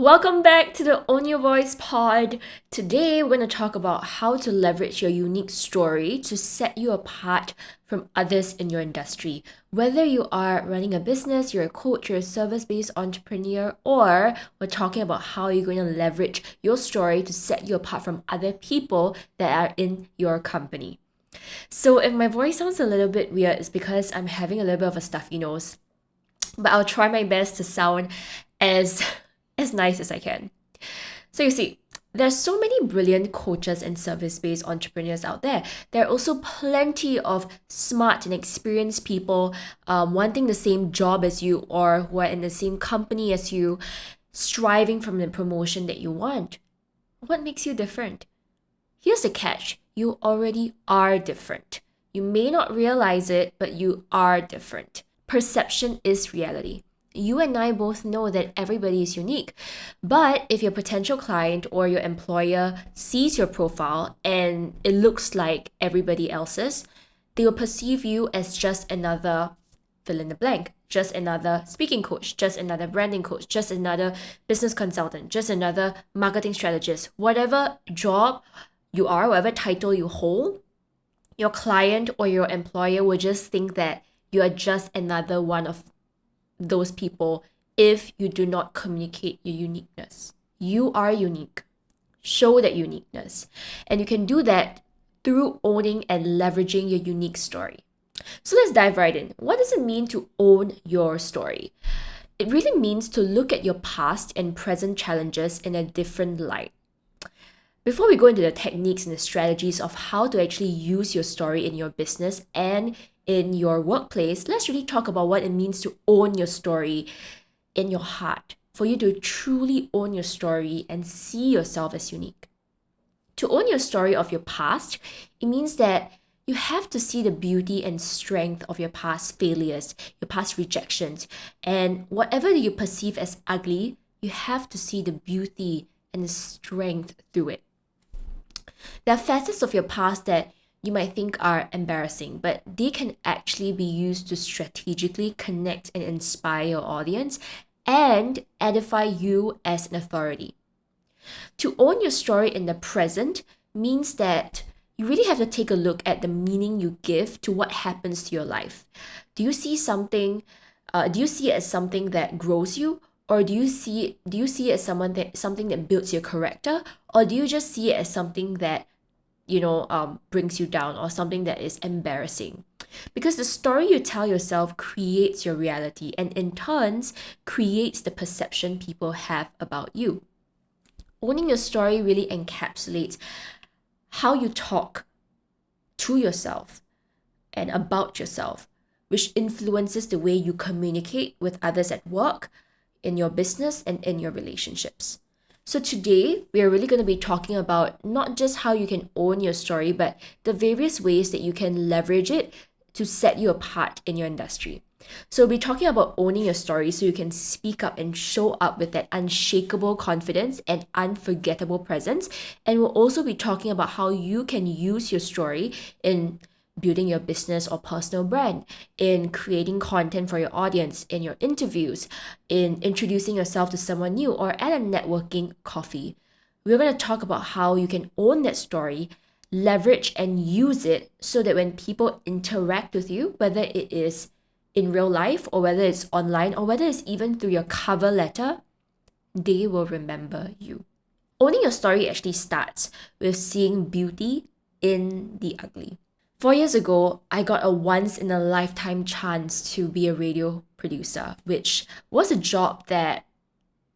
Welcome back to the Own Your Voice pod. Today, we're going to talk about how to leverage your unique story to set you apart from others in your industry. Whether you are running a business, you're a coach, you're a service-based entrepreneur, or we're talking about how you're going to leverage your story to set you apart from other people that are in your company. So if my voice sounds a little bit weird, it's because I'm having a little bit of a stuffy nose. But I'll try my best to sound as nice as I can. So you see, there's so many brilliant coaches and service-based entrepreneurs out there. There are also plenty of smart and experienced people wanting the same job as you or who are in the same company as you, striving for the promotion that you want. What makes you different? Here's the catch. You already are different. You may not realize it, but you are different. Perception is reality. You and I both know that everybody is unique. But if your potential client or your employer sees your profile and it looks like everybody else's, they will perceive you as just another fill in the blank, just another speaking coach, just another branding coach, just another business consultant, just another marketing strategist. Whatever job you are, whatever title you hold, your client or your employer will just think that you are just another one of those people if you do not communicate your uniqueness. You are unique. Show that uniqueness. And you can do that through owning and leveraging your unique story. So let's dive right in. What does it mean to own your story? It really means to look at your past and present challenges in a different light. Before we go into the techniques and the strategies of how to actually use your story in your business and in your workplace, let's really talk about what it means to own your story in your heart, for you to truly own your story and see yourself as unique. To own your story of your past, it means that you have to see the beauty and strength of your past failures, your past rejections, and whatever you perceive as ugly, you have to see the beauty and the strength through it. There are facets of your past that you might think are embarrassing, but they can actually be used to strategically connect and inspire your audience and edify you as an authority. To own your story in the present means that you really have to take a look at the meaning you give to what happens to your life. Do you see something? Do you see it as something that grows you, or do you see it as something that builds your character, or do you just see it as something that brings you down, or something that is embarrassing? Because the story you tell yourself creates your reality and in turns creates the perception people have about you. Owning your story really encapsulates how you talk to yourself and about yourself, which influences the way you communicate with others at work, in your business, and in your relationships. So today, we are really going to be talking about not just how you can own your story, but the various ways that you can leverage it to set you apart in your industry. So we'll be talking about owning your story so you can speak up and show up with that unshakable confidence and unforgettable presence. And we'll also be talking about how you can use your story in building your business or personal brand, in creating content for your audience, in your interviews, in introducing yourself to someone new, or at a networking coffee. We're going to talk about how you can own that story, leverage and use it so that when people interact with you, whether it is in real life or whether it's online or whether it's even through your cover letter, they will remember you. Owning your story actually starts with seeing beauty in the ugly. 4 years ago, I got a once-in-a-lifetime chance to be a radio producer, which was a job that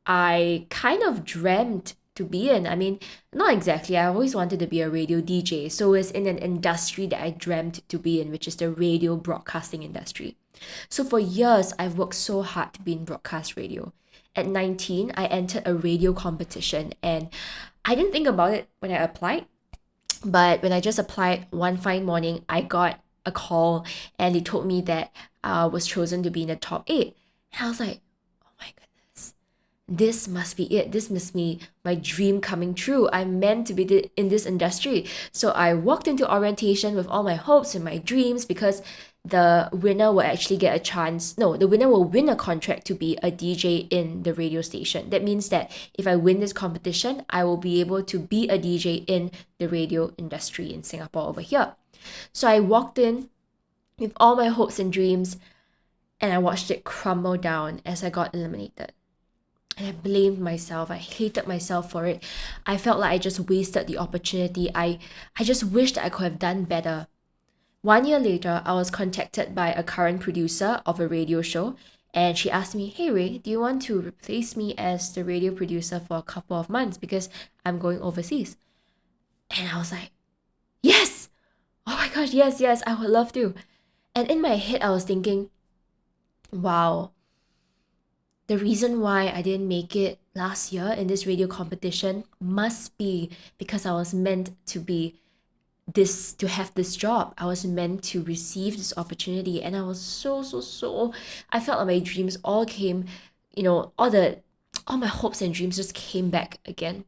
I kind of dreamt to be in. I mean, not exactly. I always wanted to be a radio DJ, so it's in an industry that I dreamt to be in, which is the radio broadcasting industry. So for years, I've worked so hard to be in broadcast radio. At 19, I entered a radio competition, and I didn't think about it when I applied. But when I just applied, one fine morning, I got a call and they told me that I was chosen to be in the top 8. And I was like, oh my goodness. this must be it. This must be my dream coming true. I'm meant to be in this industry. So I walked into orientation with all my hopes and my dreams because the winner will actually get a chance. No, the winner will win a contract to be a DJ in the radio station. That means that if I win this competition, I will be able to be a DJ in the radio industry in Singapore over here. So I walked in with all my hopes and dreams, and I watched it crumble down as I got eliminated. And I blamed myself. I hated myself for it. I felt like I just wasted the opportunity. I just wished I could have done better. 1 year later, I was contacted by a current producer of a radio show, and she asked me, "Hey Ray, do you want to replace me as the radio producer for a couple of months because I'm going overseas?" And I was like, yes! Oh my gosh, yes, I would love to. And in my head, I was thinking, wow, the reason why I didn't make it last year in this radio competition must be because I was meant to to have this job. I was meant to receive this opportunity, and I was so I felt like my dreams all came, all my hopes and dreams just came back again.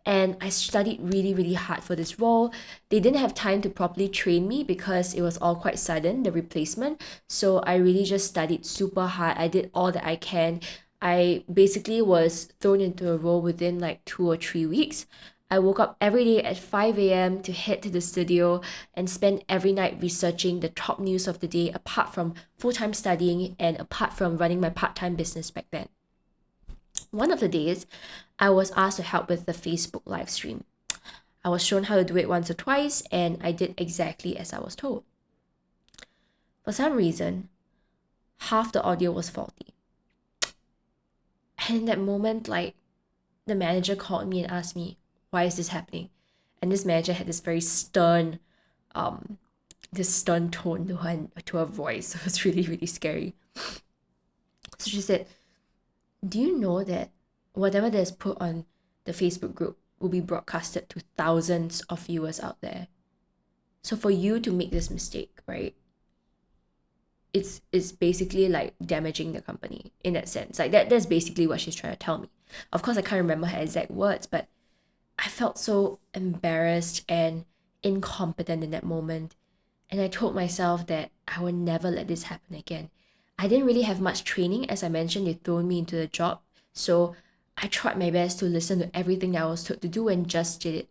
And I studied really hard for this role. They didn't have time to properly train me because it was all quite sudden, the replacement. So I really just studied super hard. I did all that I can. I basically was thrown into a role within like 2 or 3 weeks. I woke up every day at 5 a.m. to head to the studio and spend every night researching the top news of the day, apart from full-time studying and apart from running my part-time business back then. One of the days, I was asked to help with the Facebook live stream. I was shown how to do it once or twice, and I did exactly as I was told. For some reason, half the audio was faulty. And in that moment, the manager called me and asked me, "Why is this happening?" And this manager had this very stern, tone to her voice. So it was really scary. So she said, "Do you know that whatever that's put on the Facebook group will be broadcasted to thousands of viewers out there? So for you to make this mistake, right, it's basically like damaging the company in that sense." Like that's basically what she's trying to tell me. Of course, I can't remember her exact words, but I felt so embarrassed and incompetent in that moment. And I told myself that I would never let this happen again. I didn't really have much training. As I mentioned, they threw me into the job. So I tried my best to listen to everything that I was told to do and just did it.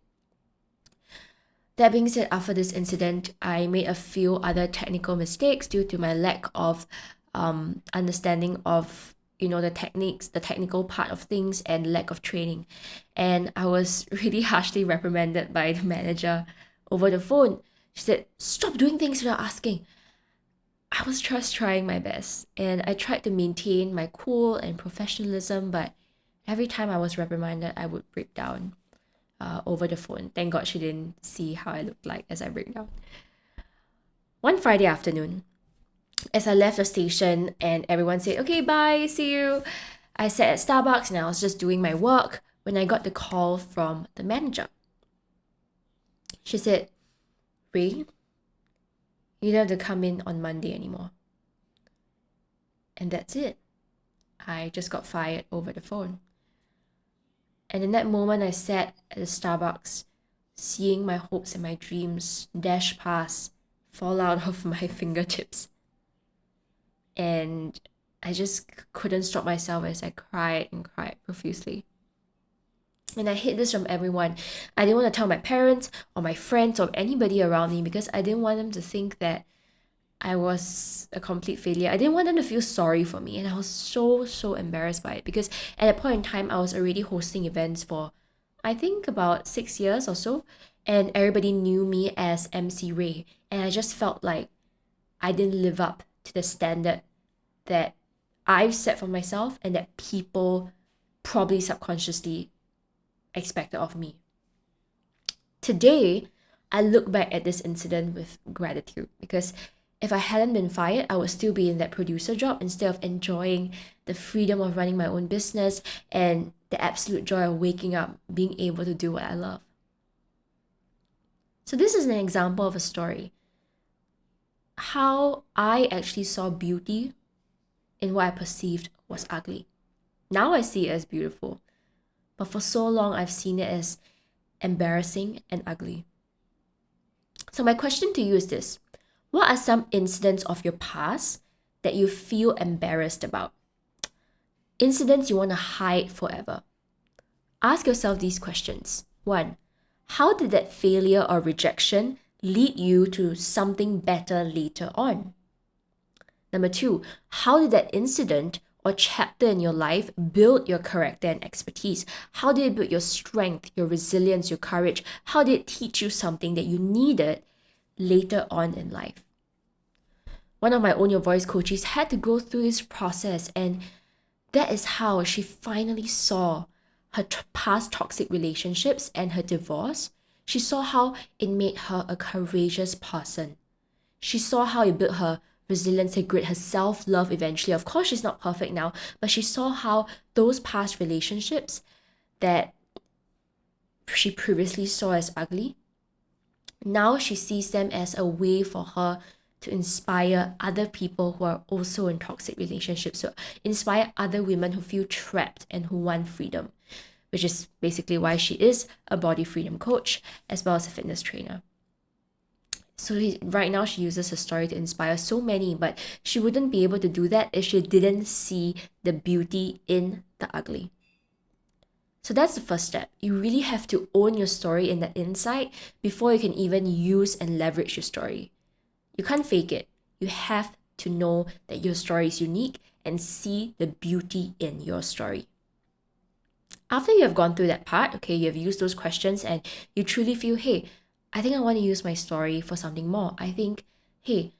That being said, after this incident, I made a few other technical mistakes due to my lack of understanding of the techniques, the technical part of things, and lack of training. And I was really harshly reprimanded by the manager over the phone. She said, "Stop doing things without asking." I was just trying my best, and I tried to maintain my cool and professionalism, but every time I was reprimanded, I would break down over the phone. Thank God she didn't see how I looked like as I break down. One Friday afternoon, as I left the station and everyone said, "Okay, bye, see you," I sat at Starbucks and I was just doing my work when I got the call from the manager. She said, "Ray, you don't have to come in on Monday anymore." And that's it. I just got fired over the phone. And in that moment, I sat at the Starbucks, seeing my hopes and my dreams dash past, fall out of my fingertips. And I just couldn't stop myself as I cried and cried profusely. And I hid this from everyone. I didn't want to tell my parents or my friends or anybody around me because I didn't want them to think that I was a complete failure. I didn't want them to feel sorry for me. And I was so embarrassed by it because at that point in time, I was already hosting events for, I think, about 6 years or so. And everybody knew me as MC Ray. And I just felt like I didn't live up to the standard that I've set for myself and that people probably subconsciously expected of me. Today, I look back at this incident with gratitude because if I hadn't been fired, I would still be in that producer job instead of enjoying the freedom of running my own business and the absolute joy of waking up, being able to do what I love. So this is an example of a story. How I actually saw beauty in what I perceived was ugly. Now I see it as beautiful. But for so long, I've seen it as embarrassing and ugly. So my question to you is this. What are some incidents of your past that you feel embarrassed about? Incidents you want to hide forever. Ask yourself these questions. 1. How did that failure or rejection lead you to something better later on? Number 2, how did that incident or chapter in your life build your character and expertise? How did it build your strength, your resilience, your courage? How did it teach you something that you needed later on in life? One of my Own Your Voice coaches had to go through this process, and that is how she finally saw her past toxic relationships and her divorce. She saw how it made her a courageous person. She saw how it built her resilience, her grit, her self-love eventually. Of course, she's not perfect now, but she saw how those past relationships that she previously saw as ugly, now she sees them as a way for her to inspire other people who are also in toxic relationships. So inspire other women who feel trapped and who want freedom, which is basically why she is a body freedom coach as well as a fitness trainer. So right now she uses her story to inspire so many, but she wouldn't be able to do that if she didn't see the beauty in the ugly. So that's the first step. You really have to own your story in the inside before you can even use and leverage your story. You can't fake it. You have to know that your story is unique and see the beauty in your story. After you have gone through that part, okay, you have used those questions and you truly feel, hey, I think I want to use my story for something more. I think, hey,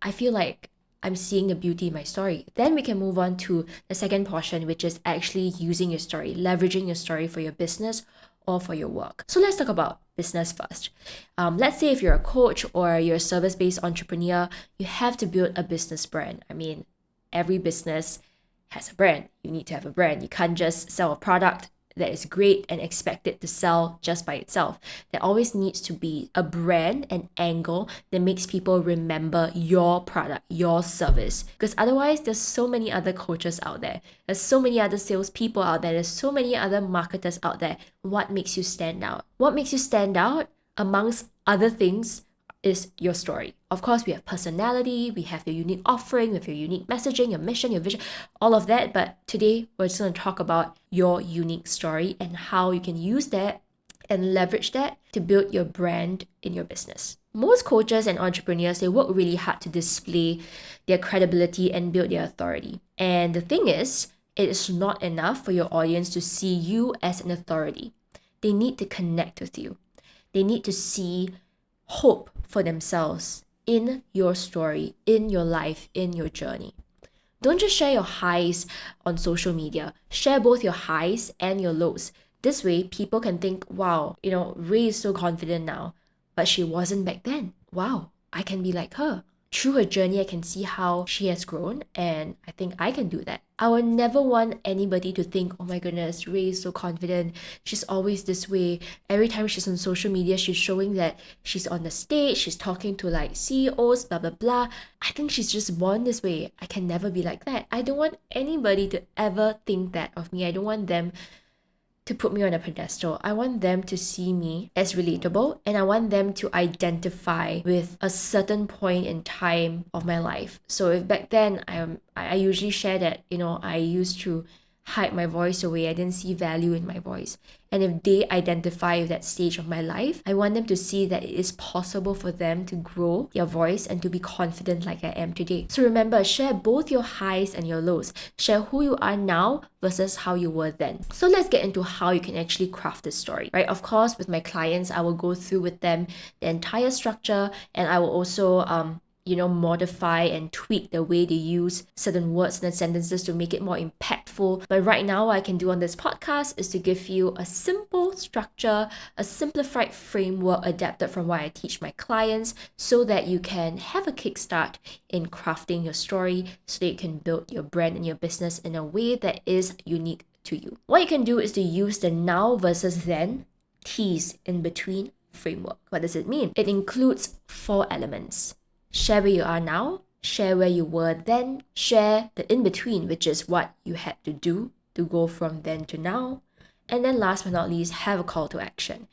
I feel like I'm seeing the beauty in my story. Then we can move on to the second portion, which is actually using your story, leveraging your story for your business or for your work. So let's talk about business first. Let's say if you're a coach or you're a service-based entrepreneur, you have to build a business brand. I mean, every business has a brand. You need to have a brand. You can't just sell a product that is great and expect it to sell just by itself. There always needs to be a brand, an angle that makes people remember your product, your service. Because otherwise, there's so many other coaches out there. There's so many other salespeople out there. There's so many other marketers out there. What makes you stand out? What makes you stand out amongst other things is your story. Of course, we have personality, we have your unique offering, we have your unique messaging, your mission, your vision, all of that. But today, we're just going to talk about your unique story and how you can use that and leverage that to build your brand in your business. Most coaches and entrepreneurs, they work really hard to display their credibility and build their authority. And the thing is, it is not enough for your audience to see you as an authority. They need to connect with you. They need to see hope for themselves in your story, in your life, in your journey. Don't just share your highs on social media. Share both your highs and your lows. This way, people can think, wow, Ray is so confident now, but she wasn't back then. Wow, I can be like her. Through her journey, I can see how she has grown, and I think I can do that. I would never want anybody to think, oh my goodness, Ray is so confident. She's always this way. Every time she's on social media, she's showing that she's on the stage, she's talking to like CEOs, blah, blah, blah. I think she's just born this way. I can never be like that. I don't want anybody to ever think that of me. I don't want them to put me on a pedestal. I want them to see me as relatable, and I want them to identify with a certain point in time of my life. So if back then I usually share that, I used to hide my voice away. I didn't see value in my voice. And if they identify with that stage of my life, I want them to see that it is possible for them to grow their voice and to be confident like I am today. So remember, share both your highs and your lows. Share who you are now versus how you were then. So let's get into how you can actually craft this story, right? Of course, with my clients, I will go through with them the entire structure, and I will also modify and tweak the way they use certain words and sentences to make it more impactful. But right now, what I can do on this podcast is to give you a simple structure, a simplified framework adapted from what I teach my clients so that you can have a kickstart in crafting your story so that you can build your brand and your business in a way that is unique to you. What you can do is to use the now versus then tease in between framework. What does it mean? It includes 4 elements. Share where you are now, share where you were then, share the in-between, which is what you had to do to go from then to now, and then last but not least, have a call to action.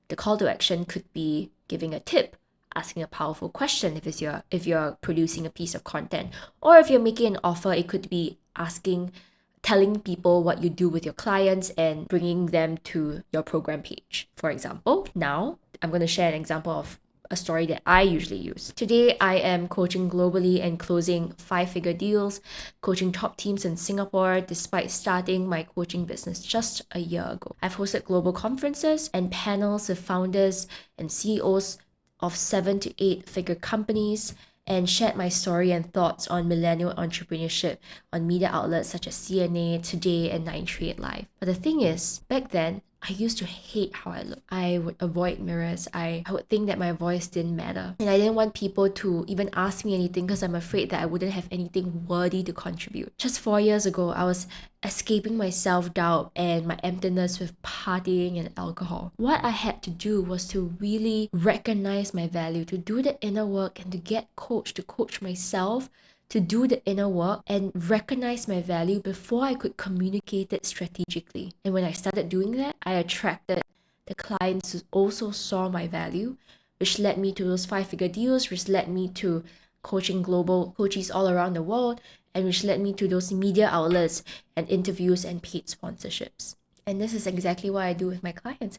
The call to action could be giving a tip, asking a powerful question if you're producing a piece of content, or if you're making an offer, it could be telling people what you do with your clients and bringing them to your program page. For example, now I'm going to share an example of a story that I usually use. Today, I am coaching globally and closing 5-figure deals, coaching top teams in Singapore despite starting my coaching business just a year ago. I've hosted global conferences and panels with founders and CEOs of 7 to 8-figure companies and shared my story and thoughts on millennial entrepreneurship on media outlets such as CNA, Today, and 938 Live. But the thing is, back then, I used to hate how I looked. I would avoid mirrors. I would think that my voice didn't matter. And I didn't want people to even ask me anything because I'm afraid that I wouldn't have anything worthy to contribute. Just 4 years ago, I was escaping my self-doubt and my emptiness with partying and alcohol. What I had to do was to really recognize my value, to do the inner work and to get coached, to coach myself, to do the inner work and recognize my value before I could communicate it strategically. And when I started doing that, I attracted the clients who also saw my value, which led me to those 5-figure deals, which led me to coaching global coaches all around the world, and which led me to those media outlets and interviews and paid sponsorships. And this is exactly what I do with my clients.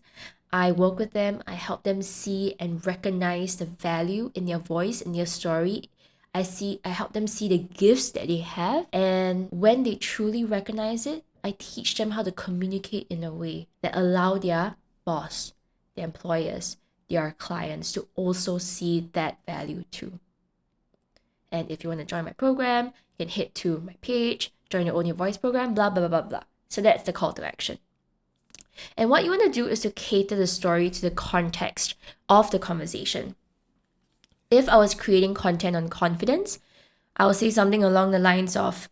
I work with them, I help them see and recognize the value in their voice, in their story. I help them see the gifts that they have, and when they truly recognize it, I teach them how to communicate in a way that allow their boss, their employers, their clients to also see that value too. And if you want to join my program, you can head to my page, join your Own Your Voice program, blah, blah, blah, blah, blah. So that's the call to action. And what you want to do is to cater the story to the context of the conversation. If I was creating content on confidence, I would say something along the lines of,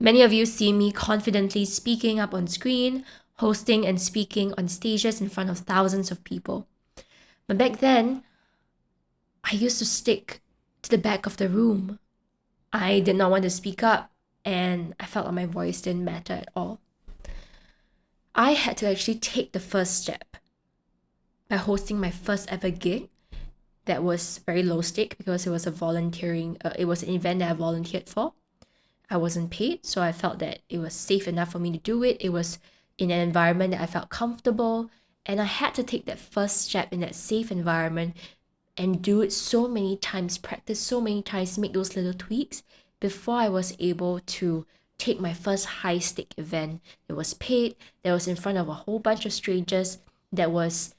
many of you see me confidently speaking up on screen, hosting and speaking on stages in front of thousands of people. But back then, I used to stick to the back of the room. I did not want to speak up, and I felt like my voice didn't matter at all. I had to actually take the first step by hosting my first ever gig. That was very low stake because it was it was an event that I volunteered for. I wasn't paid, so I felt that it was safe enough for me to do it. It was in an environment that I felt comfortable, and I had to take that first step in that safe environment and do it so many times, practice so many times, make those little tweaks before I was able to take my first high stake event. It was paid, that was in front of a whole bunch of strangers, that was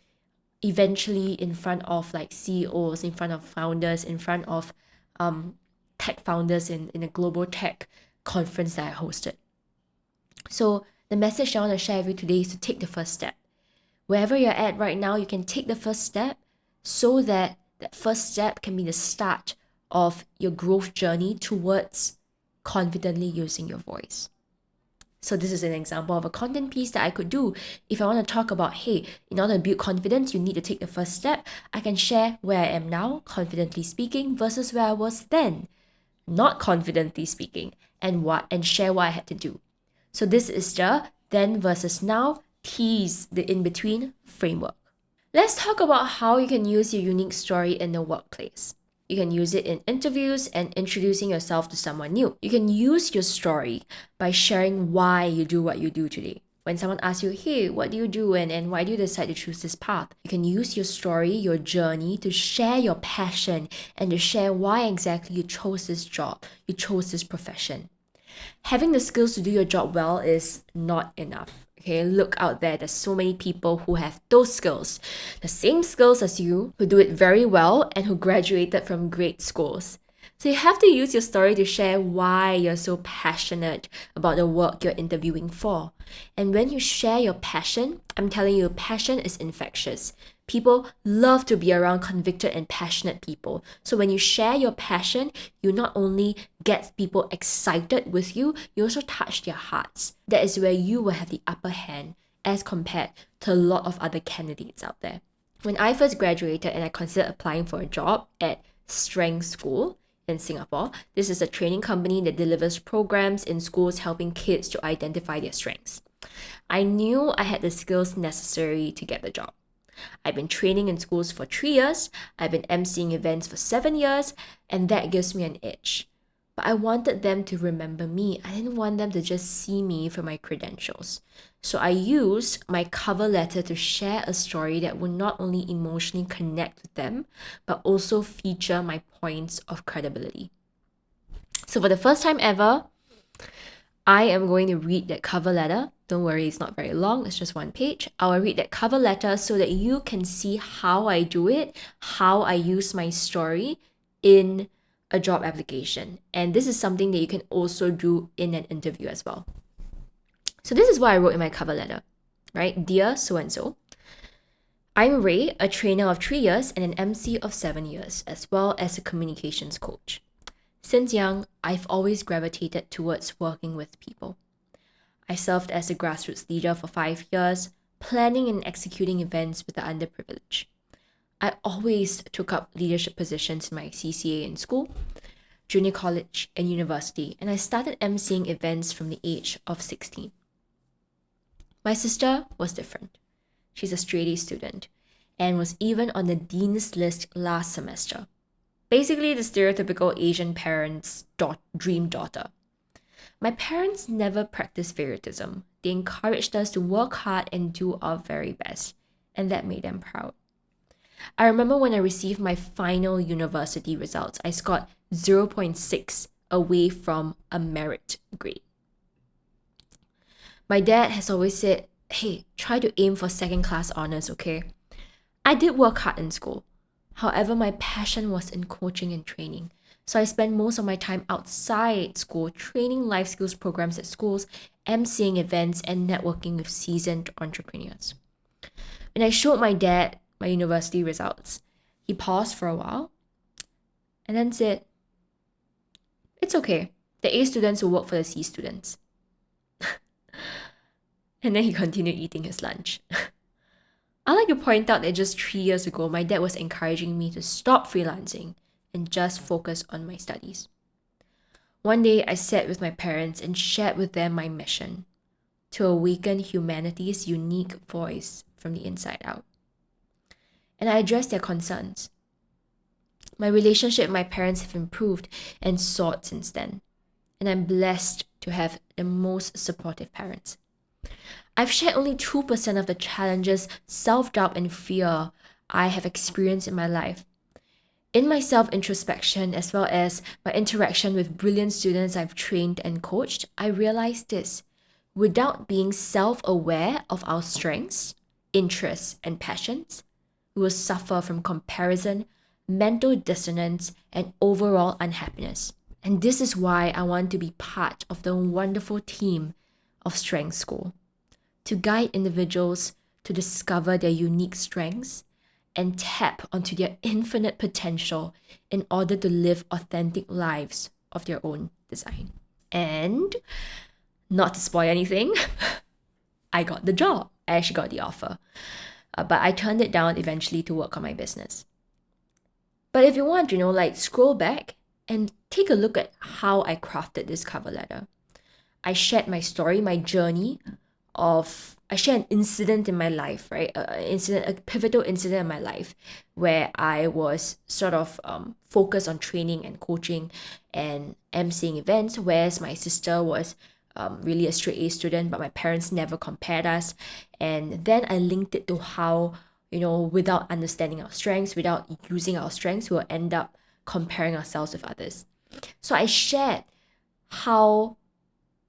eventually in front of like CEOs, in front of founders, in front of tech founders in a global tech conference that I hosted. So the message I want to share with you today is to take the first step. Wherever you're at right now, you can take the first step so that that first step can be the start of your growth journey towards confidently using your voice. So this is an example of a content piece that I could do. If I want to talk about, hey, in order to build confidence, you need to take the first step, I can share where I am now, confidently speaking, versus where I was then, not confidently speaking, and share what I had to do. So this is the then versus now, tease the in-between framework. Let's talk about how you can use your unique story in the workplace. You can use it in interviews and introducing yourself to someone new. You can use your story by sharing why you do what you do today. When someone asks you, hey, what do you do and why do you decide to choose this path? You can use your story, your journey to share your passion and to share why exactly you chose this job, you chose this profession. Having the skills to do your job well is not enough. Okay, look out there. There's so many people who have those skills, the same skills as you, who do it very well and who graduated from great schools. So you have to use your story to share why you're so passionate about the work you're interviewing for. And when you share your passion, I'm telling you, passion is infectious. People love to be around convicted and passionate people. So when you share your passion, you not only get people excited with you, you also touch their hearts. That is where you will have the upper hand as compared to a lot of other candidates out there. When I first graduated and I considered applying for a job at Strength School, in Singapore. This is a training company that delivers programs in schools helping kids to identify their strengths. I knew I had the skills necessary to get the job. I've been training in schools for 3 years, I've been emceeing events for 7 years, and that gives me an edge. But I wanted them to remember me. I didn't want them to just see me for my credentials. So I used my cover letter to share a story that would not only emotionally connect with them, but also feature my points of credibility. So for the first time ever, I am going to read that cover letter. Don't worry, it's not very long, it's just 1 page. I will read that cover letter so that you can see how I do it, how I use my story in a job application. And this is something that you can also do in an interview as well. So this is what I wrote in my cover letter, right? Dear so-and-so, I'm Ray, a trainer of 3 years and an MC of 7 years, as well as a communications coach. Since young, I've always gravitated towards working with people. I served as a grassroots leader for 5 years, planning and executing events with the underprivileged. I always took up leadership positions in my CCA in school, junior college, and university, and I started emceeing events from the age of 16. My sister was different. She's a straight A student and was even on the dean's list last semester. Basically, the stereotypical Asian parent's dream daughter. My parents never practiced favoritism. They encouraged us to work hard and do our very best, and that made them proud. I remember when I received my final university results, I scored 0.6 away from a merit grade. My dad has always said, hey, try to aim for second-class honors, okay? I did work hard in school. However, my passion was in coaching and training. So I spent most of my time outside school, training life skills programs at schools, emceeing events, and networking with seasoned entrepreneurs. When I showed my dad my university results, he paused for a while and then said, it's okay. The A students will work for the C students. And then he continued eating his lunch. I like to point out that just 3 years ago, my dad was encouraging me to stop freelancing and just focus on my studies. One day, I sat with my parents and shared with them my mission to awaken humanity's unique voice from the inside out. And I addressed their concerns. My relationship with my parents have improved and soared since then. And I'm blessed to have the most supportive parents. I've shared only 2% of the challenges, self-doubt, and fear I have experienced in my life. In my self-introspection, as well as my interaction with brilliant students I've trained and coached, I realized this. Without being self-aware of our strengths, interests, and passions, we will suffer from comparison, mental dissonance, and overall unhappiness. And this is why I want to be part of the wonderful team of Strength School, to guide individuals to discover their unique strengths and tap onto their infinite potential in order to live authentic lives of their own design. And not to spoil anything, I got the job. I actually got the offer. But I turned it down eventually to work on my business. But if you want, scroll back and take a look at how I crafted this cover letter. I shared my story, my journey I shared an incident in my life, right? A pivotal incident in my life where I was sort of focused on training and coaching and emceeing events, whereas my sister was really a straight A student, but my parents never compared us. And then I linked it to how, without understanding our strengths, without using our strengths, we'll end up comparing ourselves with others. So I shared how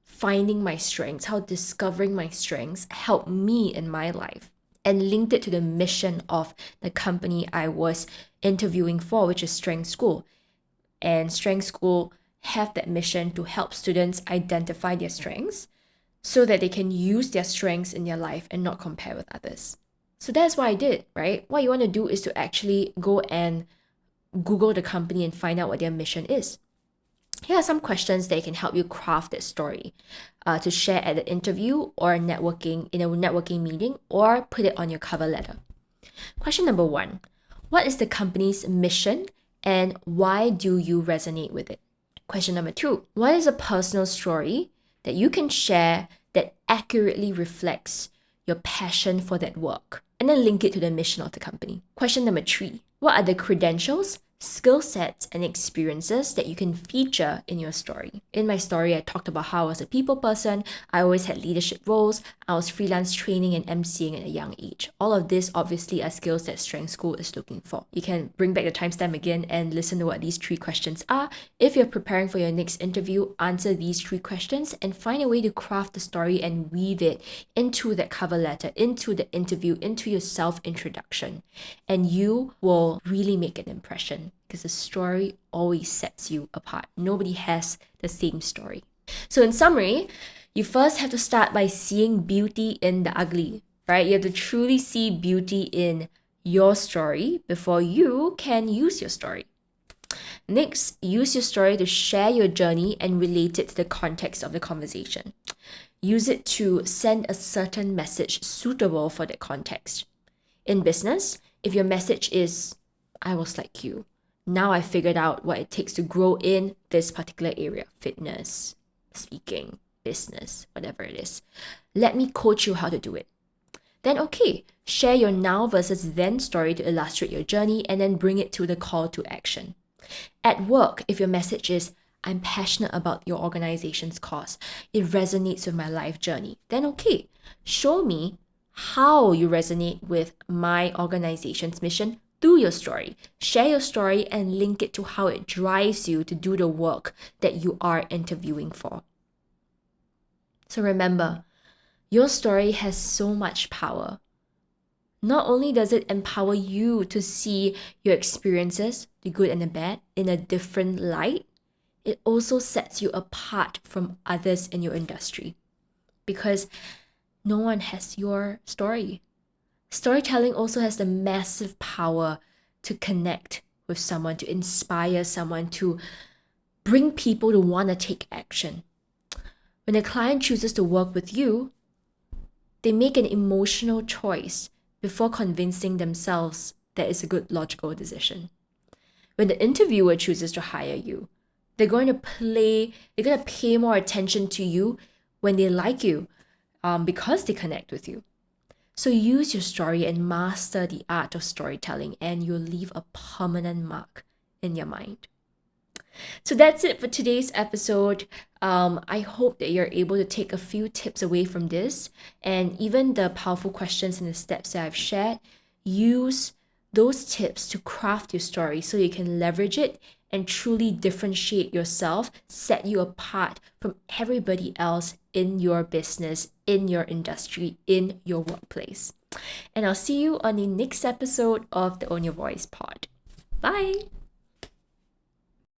finding my strengths, how discovering my strengths helped me in my life, and linked it to the mission of the company I was interviewing for, which is Strength School. And Strength School have that mission to help students identify their strengths so that they can use their strengths in their life and not compare with others. So that's what I did, right? What you want to do is to actually go and Google the company and find out what their mission is. Here are some questions that can help you craft that story to share at the interview or in a networking meeting, or put it on your cover letter. Question number 1. What is the company's mission And why do you resonate with it? Question number 2, what is a personal story that you can share that accurately reflects your passion for that work? And then link it to the mission of the company. Question number 3, what are the credentials, skill sets, and experiences that you can feature in your story? In my story, I talked about how I was a people person, I always had leadership roles, I was freelance training and emceeing at a young age. All of this obviously are skills that Strength School is looking for. You can bring back the timestamp again and listen to what these 3 questions are. If you're preparing for your next interview, answer these 3 questions and find a way to craft the story and weave it into that cover letter, into the interview, into your self-introduction. And you will really make an impression because the story always sets you apart. Nobody has the same story. So in summary, you first have to start by seeing beauty in the ugly, right? You have to truly see beauty in your story before you can use your story. Next, use your story to share your journey and relate it to the context of the conversation. Use it to send a certain message suitable for that context. In business, if your message is, I was like you, now I figured out what it takes to grow in this particular area, fitness, speaking, business, whatever it is. Let me coach you how to do it. Then okay, share your now versus then story to illustrate your journey and then bring it to the call to action. At work, if your message is, I'm passionate about your organization's cause, it resonates with my life journey, then okay, show me how you resonate with my organization's mission through your story. Share your story and link it to how it drives you to do the work that you are interviewing for. So remember, your story has so much power. Not only does it empower you to see your experiences, the good and the bad, in a different light, it also sets you apart from others in your industry because no one has your story. Storytelling also has the massive power to connect with someone, to inspire someone, to bring people to want to take action. When a client chooses to work with you, they make an emotional choice before convincing themselves that it's a good logical decision. When the interviewer chooses to hire you, they're going to pay more attention to you when they like you, because they connect with you. So use your story and master the art of storytelling, and you'll leave a permanent mark in your mind. So that's it for today's episode. I hope that you're able to take a few tips away from this, and even the powerful questions and the steps that I've shared, use those tips to craft your story so you can leverage it and truly differentiate yourself, set you apart from everybody else in your business, in your industry, in your workplace. And I'll see you on the next episode of the Own Your Voice pod. Bye!